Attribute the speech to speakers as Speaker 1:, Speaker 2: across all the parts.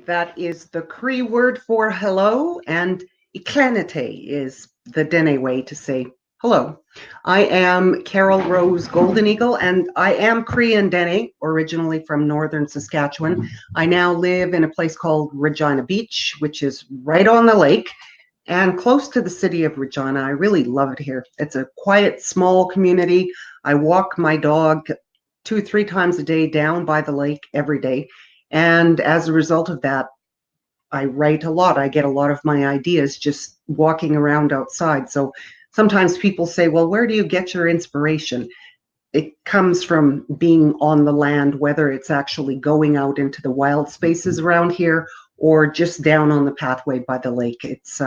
Speaker 1: That is the Cree word for hello, and iklanite is the Dene way to say hello. I am Carol Rose GoldenEagle, and I am Cree and Dene, originally from northern Saskatchewan. I now live in a place called Regina Beach, which is right on the lake and close to the city of Regina. I really love it here. It's a quiet, small community. I walk my dog 2 or 3 times a day down by the lake every day. And as a result of that, I write a lot. I get a lot of my ideas just walking around outside. So sometimes people say, well, where do you get your inspiration? It comes from being on the land, whether it's actually going out into the wild spaces around here or just down on the pathway by the lake. It's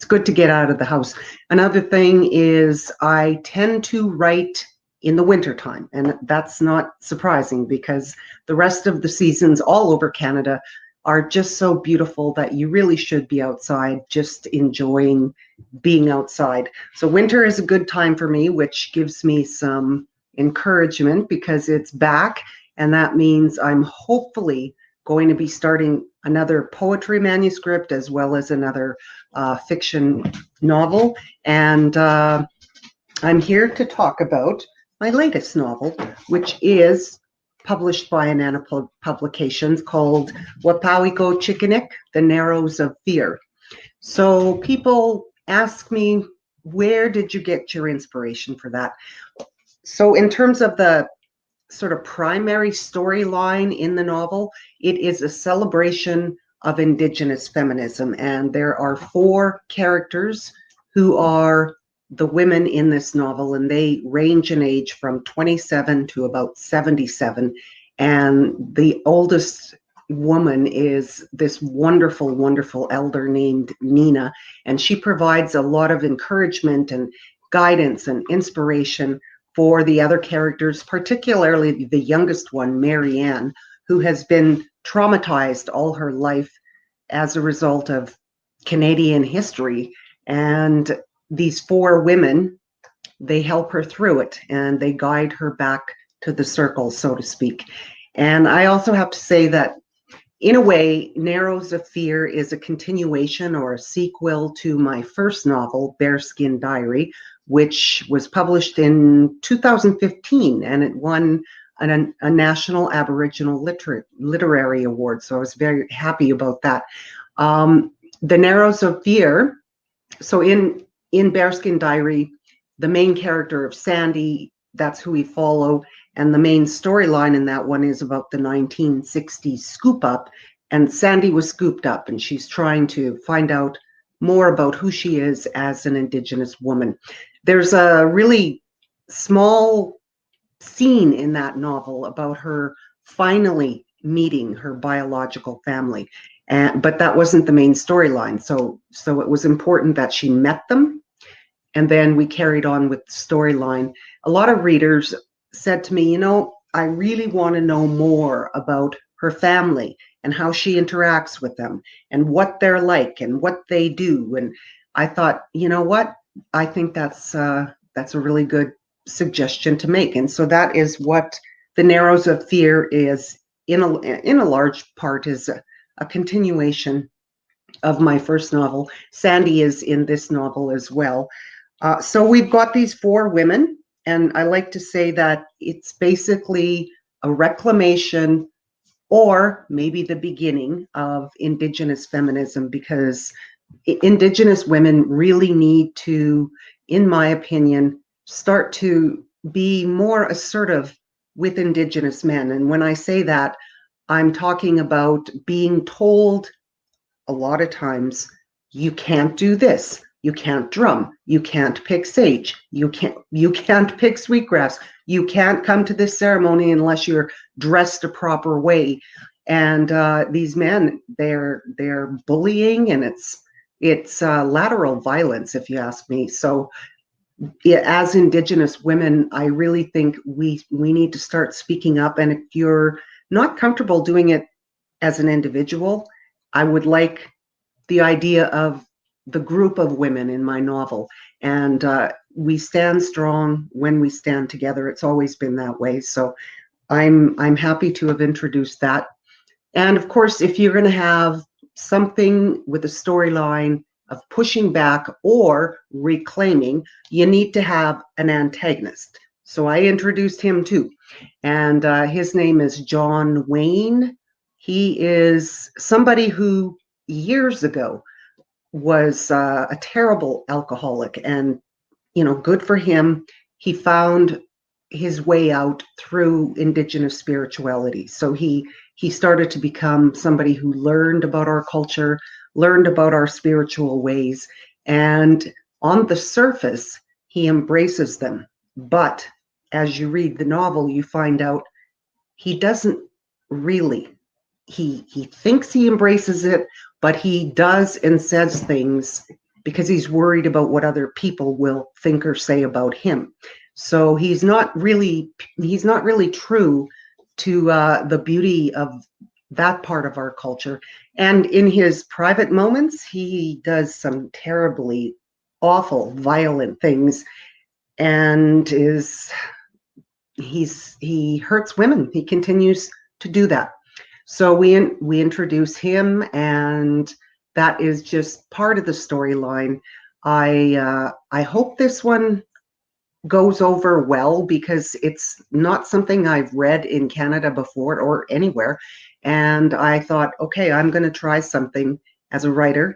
Speaker 1: good to get out of the house. Another thing is I tend to write in the wintertime, and that's not surprising because the rest of the seasons all over Canada are just so beautiful that you really should be outside, just enjoying being outside. So winter is a good time for me, which gives me some encouragement because it's back, and that means I'm hopefully going to be starting another poetry manuscript as well as another fiction novel. And I'm here to talk about my latest novel, which is published by Anana Publications, called Wapawikoscikanik, The Narrows of Fear. So people ask me, where did you get your inspiration for that? So in terms of the sort of primary storyline in the novel, it is a celebration of Indigenous feminism. And there are 4 characters who are the women in this novel, and they range in age from 27 to about 77. And the oldest woman is this wonderful, wonderful elder named Nina, and she provides a lot of encouragement and guidance and inspiration for the other characters, particularly the youngest one, Marianne, who has been traumatized all her life as a result of Canadian history. And these 4 women, they help her through it and they guide her back to the circle, so to speak. And I also have to say that in a way, Narrows of Fear is a continuation or a sequel to my first novel, Bearskin Diary, which was published in 2015, and it won a National Aboriginal Literary Award. So I was very happy about that. The Narrows of Fear, so in Bearskin Diary, the main character of Sandy, that's who we follow, and the main storyline in that one is about the 1960s scoop up, and Sandy was scooped up, and she's trying to find out more about who she is as an Indigenous woman. There's a really small scene in that novel about her finally meeting her biological family, but that wasn't the main storyline. So it was important that she met them, and then we carried on with the storyline. A lot of readers said to me, I really want to know more about her family and how she interacts with them and what they're like and what they do. And I thought, you know what? I think that's a really good suggestion to make. And so that is what The Narrows of Fear is, in a large part, is a continuation of my first novel. Sandy is in this novel as well. So we've got these 4 women, and I like to say that it's basically a reclamation or maybe the beginning of Indigenous feminism, because Indigenous women really need to, in my opinion, start to be more assertive with Indigenous men. And when I say that, I'm talking about being told a lot of times, you can't do this. You can't drum. You can't pick sage. You can't pick sweetgrass. You can't come to this ceremony unless you're dressed a proper way. And these men, they're bullying, and it's lateral violence, if you ask me. So as Indigenous women, I really think we need to start speaking up. And if you're not comfortable doing it as an individual, I would like the idea of the group of women in my novel. And we stand strong when we stand together. It's always been that way. So I'm happy to have introduced that. And of course, if you're going to have something with a storyline of pushing back or reclaiming, you need to have an antagonist. So I introduced him too. And his name is John Wayne. He is somebody who years ago was a terrible alcoholic, and good for him. He found his way out through indigenous spirituality. So he started to become somebody who learned about our culture, learned about our spiritual ways, and on the surface, he embraces them. But as you read the novel, you find out he doesn't really. He thinks he embraces it, but he does and says things because he's worried about what other people will think or say about him. So he's not really true to the beauty of that part of our culture. And in his private moments, he does some terribly awful, violent things, and he hurts women. He continues to do that. So we introduce him, and that is just part of the storyline. I hope this one goes over well, because it's not something I've read in Canada before or anywhere. And I thought, okay, I'm going to try something as a writer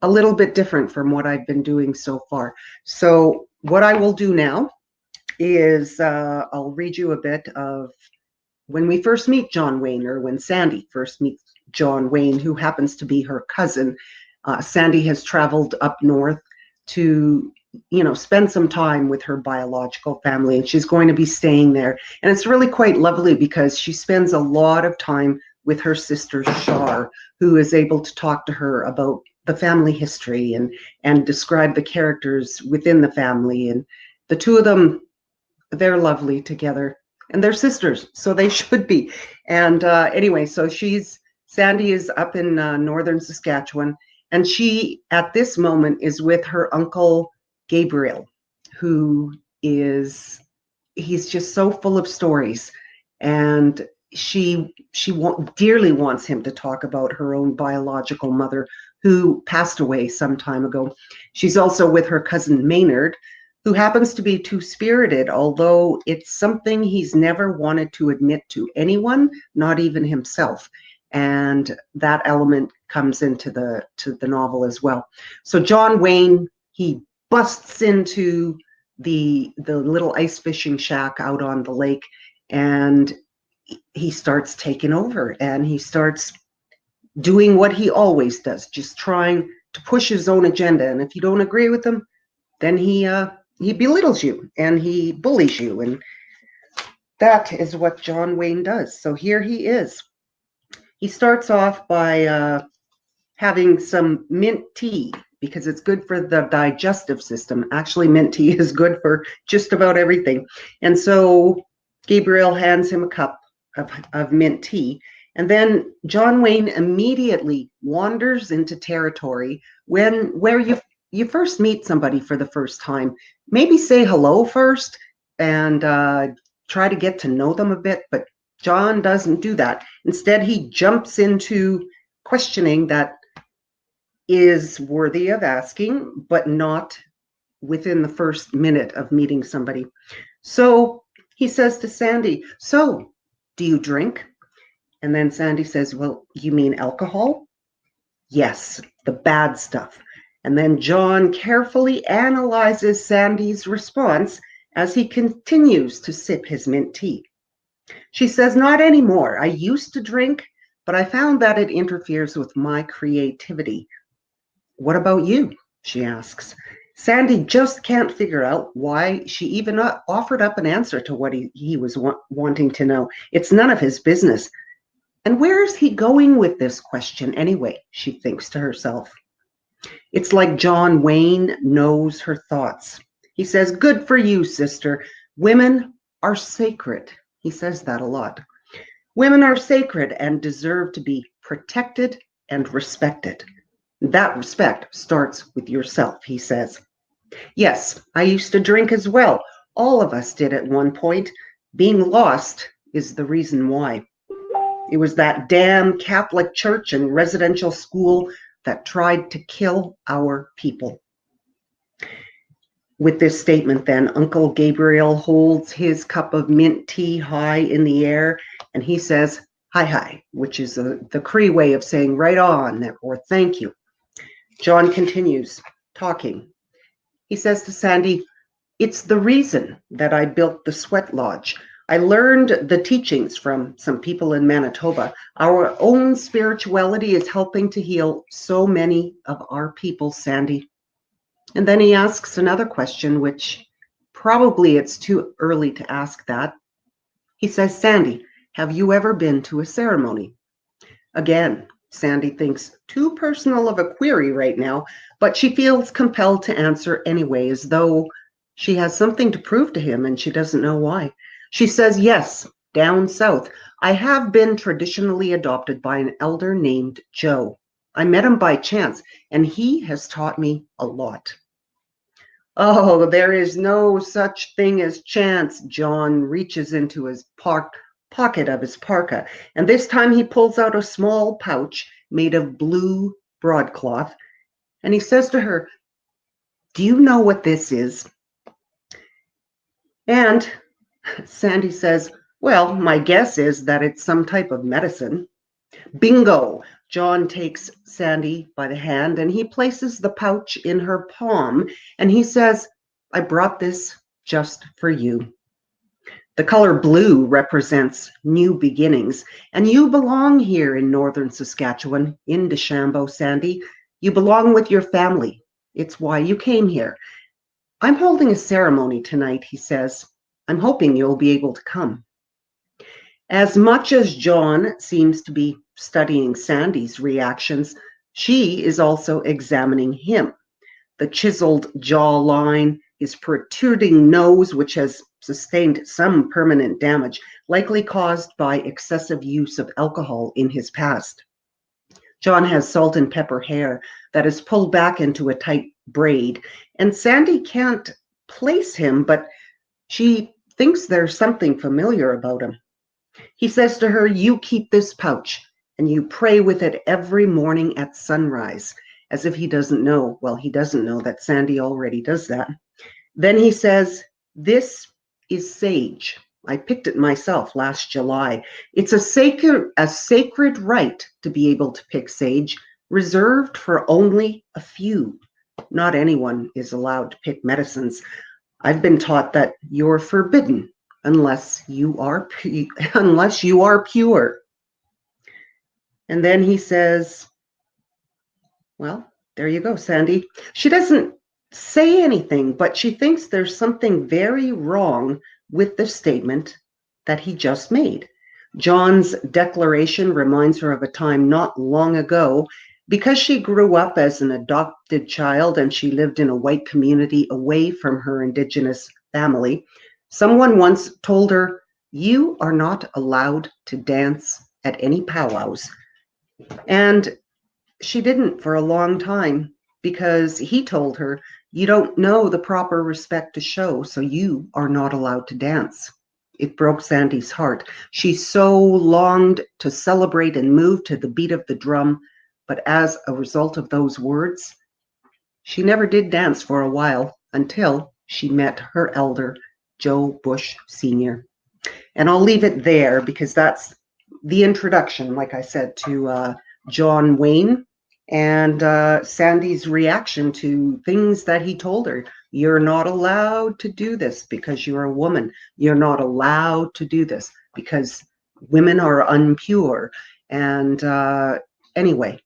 Speaker 1: a little bit different from what I've been doing so far. So what I will do now is I'll read you a bit of when we first meet John Wayne, or when Sandy first meets John Wayne, who happens to be her cousin. Sandy has traveled up north to, spend some time with her biological family, and she's going to be staying there. And it's really quite lovely because she spends a lot of time with her sister Shar, who is able to talk to her about the family history and describe the characters within the family. And the two of them, they're lovely together, and they're sisters, so they should be. And anyway, so Sandy is up in northern Saskatchewan, and she at this moment is with her uncle Gabriel, who he's just so full of stories, and she dearly wants him to talk about her own biological mother, who passed away some time ago. She's also with her cousin Maynard, who happens to be two-spirited, although it's something he's never wanted to admit to anyone, not even himself. And that element comes into the novel as well. So John Wayne, he busts into the little ice fishing shack out on the lake, and he starts taking over, and he starts doing what he always does, just trying to push his own agenda. And if you don't agree with him, then he belittles you and he bullies you, and that is what John Wayne does. So here he is. He starts off by having some mint tea, because it's good for the digestive system. Actually, mint tea is good for just about everything. And so Gabriel hands him a cup of mint tea, and then John Wayne immediately wanders into territory where you first meet somebody for the first time. Maybe say hello first and try to get to know them a bit, but John doesn't do that. Instead, he jumps into questioning that is worthy of asking, but not within the first minute of meeting somebody. So he says to Sandy, "So, do you drink?" And then Sandy says, "Well, you mean alcohol?" "Yes, the bad stuff." And then John carefully analyzes Sandy's response as he continues to sip his mint tea. She says, "Not anymore. I used to drink, but I found that it interferes with my creativity." "What about you?" she asks. Sandy just can't figure out why she even offered up an answer to what he was wanting to know. It's none of his business. And where is he going with this question anyway, she thinks to herself. It's like John Wayne knows her thoughts. He says, "Good for you, sister. Women are sacred." He says that a lot. "Women are sacred and deserve to be protected and respected. That respect starts with yourself," he says. "Yes, I used to drink as well. All of us did at one point. Being lost is the reason why." It was that damn Catholic church and residential school that tried to kill our people. With this statement, then, Uncle Gabriel holds his cup of mint tea high in the air, and he says, "Hi, hi," which is the Cree way of saying right on or thank you. John continues talking. He says to Sandy, "It's the reason that I built the sweat lodge. I learned the teachings from some people in Manitoba. Our own spirituality is helping to heal so many of our people, Sandy." And then he asks another question, which probably it's too early to ask that. He says, "Sandy, have you ever been to a ceremony?" Again, Sandy thinks too personal of a query right now, but she feels compelled to answer anyway, as though she has something to prove to him and she doesn't know why. She says, "Yes, down south. I have been traditionally adopted by an elder named Joe. I met him by chance, and he has taught me a lot." "Oh, there is no such thing as chance." John reaches into his pocket of his parka, and this time he pulls out a small pouch made of blue broadcloth, and he says to her, "Do you know what this is?" And Sandy says, "Well, my guess is that it's some type of medicine." Bingo! John takes Sandy by the hand and he places the pouch in her palm and he says, "I brought this just for you. The color blue represents new beginnings, and you belong here in northern Saskatchewan, in Deschambault, Sandy. You belong with your family. It's why you came here. I'm holding a ceremony tonight," he says. "I'm hoping you'll be able to come." As much as John seems to be studying Sandy's reactions, she is also examining him. The chiseled jawline, his protruding nose, which has sustained some permanent damage, likely caused by excessive use of alcohol in his past. John has salt and pepper hair that is pulled back into a tight braid, and Sandy can't place him, but she thinks there's something familiar about him. He says to her, "You keep this pouch, and you pray with it every morning at sunrise," as if he doesn't know. Well, he doesn't know that Sandy already does that. Then he says, "This is sage. I picked it myself last July. It's a sacred right to be able to pick sage, reserved for only a few. Not anyone is allowed to pick medicines. I've been taught that you're forbidden unless you are pure." And then he says, "Well, there you go, Sandy." She doesn't say anything, but she thinks there's something very wrong with the statement that he just made. John's declaration reminds her of a time not long ago. Because she grew up as an adopted child and she lived in a white community away from her Indigenous family, someone once told her, "You are not allowed to dance at any powwows." And she didn't for a long time because he told her, "You don't know the proper respect to show, so you are not allowed to dance." It broke Sandy's heart. She so longed to celebrate and move to the beat of the drum, but as a result of those words, she never did dance for a while until she met her elder, Joe Bush Sr. And I'll leave it there because that's the introduction, like I said, to John Wayne and Sandy's reaction to things that he told her. "You're not allowed to do this because you're a woman. You're not allowed to do this because women are unpure." And anyway,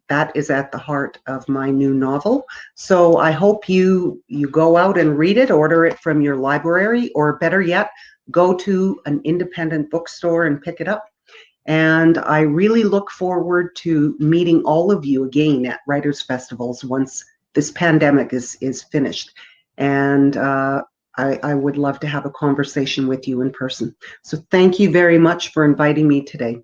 Speaker 1: that is at the heart of my new novel. So I hope you go out and read it, order it from your library, or better yet, go to an independent bookstore and pick it up. And I really look forward to meeting all of you again at writers' festivals once this pandemic is finished. And I would love to have a conversation with you in person. So thank you very much for inviting me today.